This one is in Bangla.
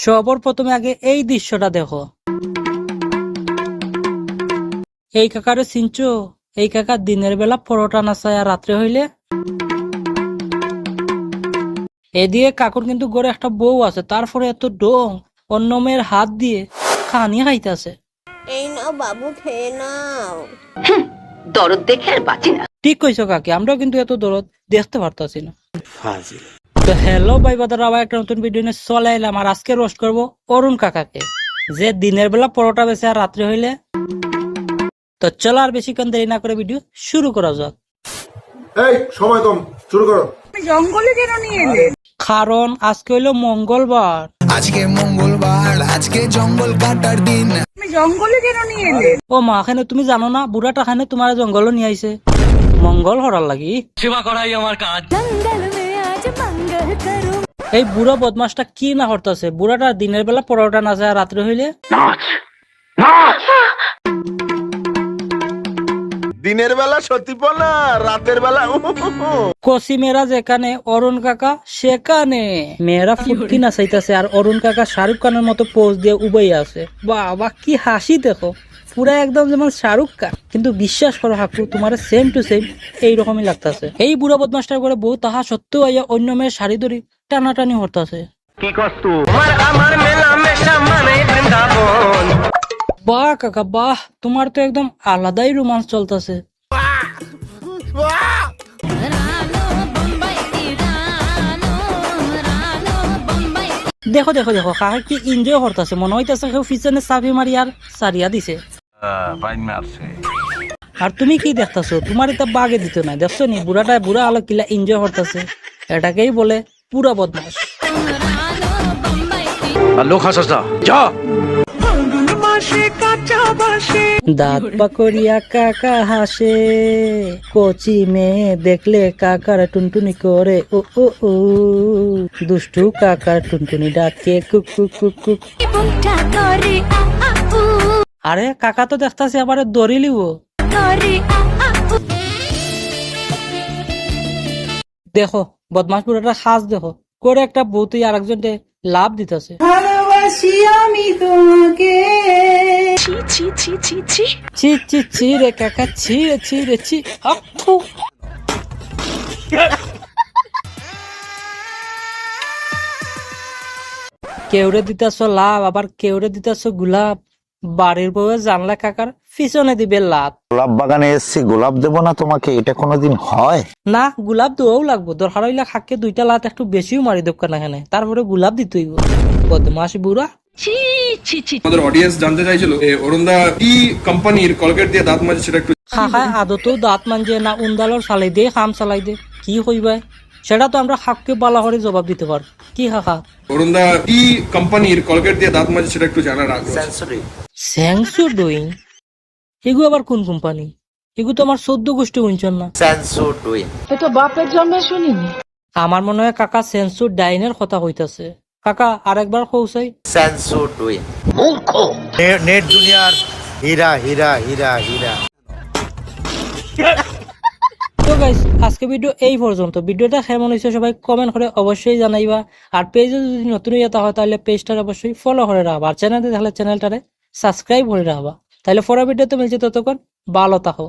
সবার প্রথমে আগে এই দৃশ্যটা দেখো। এই কাকারে চিনছো? এই কাকা দিনের বেলা পরোটা নাচায় আর রাত্রে হইলে এদিকে কাকুর কিন্তু ঘরে একটা বউ আছে, তারপরে এত ডং অন্য মেয়ের হাত দিয়ে খানি খাইতেছে। এই নাও বাবু, খেয়ে নাও। দরদ দেখে আর বাঁচি না। ঠিক কইছো কাকি, আমরাও কিন্তু এত দরদ দেখতে পারতাছি না। তো হ্যালো ভাই বাদারা, আবার একটা নতুন ভিডিও নিয়ে চলে এলাম। আর আজকে রোস্ট করবো অরুণ কাকাকে, যে দিনের বেলা পরোটা বেচে আর রাত্রে হইলে। তো চলো আর বেশিক্ষণ দেরি না করে ভিডিও শুরু করা যাক। এই সময় কম, শুরু করো। জঙ্গলে কেন নিয়ে এলে? কারণ আজকে হইলো মঙ্গলবার। আজকে মঙ্গলবার, আজকে জঙ্গল কাটার দিন। তুমি জঙ্গলে কেন নিয়ে এলে? ও মা, খানে তুমি জানো না বুড়াটা খানে তোমার জঙ্গল নিয়ে আইছে মঙ্গল হরার লাগি। সেবা করাই আমার কাজ। এই বুড়া বদমাসটা কি না হরতাছে? বুড়াটা দিনের বেলা পরোটা না যায়, রাত্রে হইলে দিনের বেলা সতীপনা, রাতের বেলা কসি মেয়েরা যেখানে, অরুণ কাকা সেখানে। মেয়েরা ফুটকি না চাইতেছে আর অরুণ কাকা শাহরুখ খানের মতো পোজ দিয়ে উবাই আছে। বাবা কি হাসি দেখো, পুরা একদম যেমন শাহরুখ খান। কিন্তু বিশ্বাস করো হাকু, তোমার সেম টু সেম এইরকমই লাগতেছে। এই বুড়া বদমাসটার করে বউ তাহা সত্ত্বেও আইয়া অন্য মেয়ের শাড়ি ধরি টানাটানি হরতাছে। বাহ কাকা বাহ, তোমার তো একদম আলাদাই রোমান্স চলতেছে। দেখো দেখো দেখো, কাকা কি এনজয় করতেছে, মনে হইতেছে কেউ পিছনে চাবি মারি আর সারিয়া দিছে। আর তুমি কি দেখতেছো? তোমার এটা বাগে দিত না, দেখছো নি বুড়াটা বুড়া আলো কিলা এনজয় করতেছে। এটাকেই বলে পুরা বদমাস। দাঁত পাকড়িয়া কাকা হাসে, কচি মেয়ে দেখলে কাকার টুনটুনি করে। ও ও ও, দুষ্টু কাকার টুনটুনি ডাকে কুক কুক কুক কুক। আরে কাকা তো দেখতাছি আবার দড়ি লিব। দেখো বদমাস পুরাটা সাজ দেখো করে, একটা বউতে আর একজনকে লাভ দিতেছে। ভালোবাসি আমি তোমাকে। ছি ছি ছি ছি ছি। ছি ছি ছি রে কাকা, ছি রে ছি রে ছি। আপু কেউরে দিতেছ লাভ, আবার কেউরে দিতেছ গোলাপ। বাড়ির বউয়ে জানলা কাকার পিছনে দিবে লাভ। গোলাপ বাগানে এসছি, গোলাপ দেবো না তোমাকে? এটা কোনোদিন হয়? না, গোলাপ দেওয়াও লাগবো। দরকার হইলে খাকে দুইটা লাত একটু বেশিও মারি দোকান এখানে, তারপরে গোলাপ দিতেই বদমাস বুড়া। ছি ছি ছি। আমাদের অডিয়েন্স জানতে চাইছিল অরুণদা কি কোম্পানির কলগেট দিয়ে দাঁত মাজে, সেটা একটু খাখায় আদতেও দাঁত মানজে না, উন্দালর চালাই দে খাম চালাই দে, কি হইবা সেটা তো আমরা খাককে বালা করে জবাব দিতে পার। কি খাখা? অরুণদা কি কোম্পানির কলগেট দিয়ে দাঁত মাজে, সেটা একটু জানার আগ্রহ। স্যাংসু ডুইং? এগু আবার কোন কোম্পানি? এগু তো আমার 14 গোষ্ঠী উঞ্চন না। এ তো বাপের জন্মে শুনিনি। আমার মনে হয় কাকা সেন্সু ডাইনের কথা হইতাছে। কাকা আরেকবার কৌসাই। নেট দুনিয়ার হীরা হীরা হীরা হীরা। তো গাইস, আজকে ভিডিও এই পর্যন্ত। ভিডিওটা কেমন হয়েছে সবাই কমেন্ট করে অবশ্যই জানাইবা। আর পেজে যদি নতুন হয়ে হয় তাহলে পেজটার অবশ্যই ফলো করে রাখবা। আর চ্যানেলে তাহলে চ্যানেলটারে সাবস্ক্রাইব করে রাখবা। তাহলে পরের ভিডিওতে মিলছে, ততক্ষণ ভালো থাকো।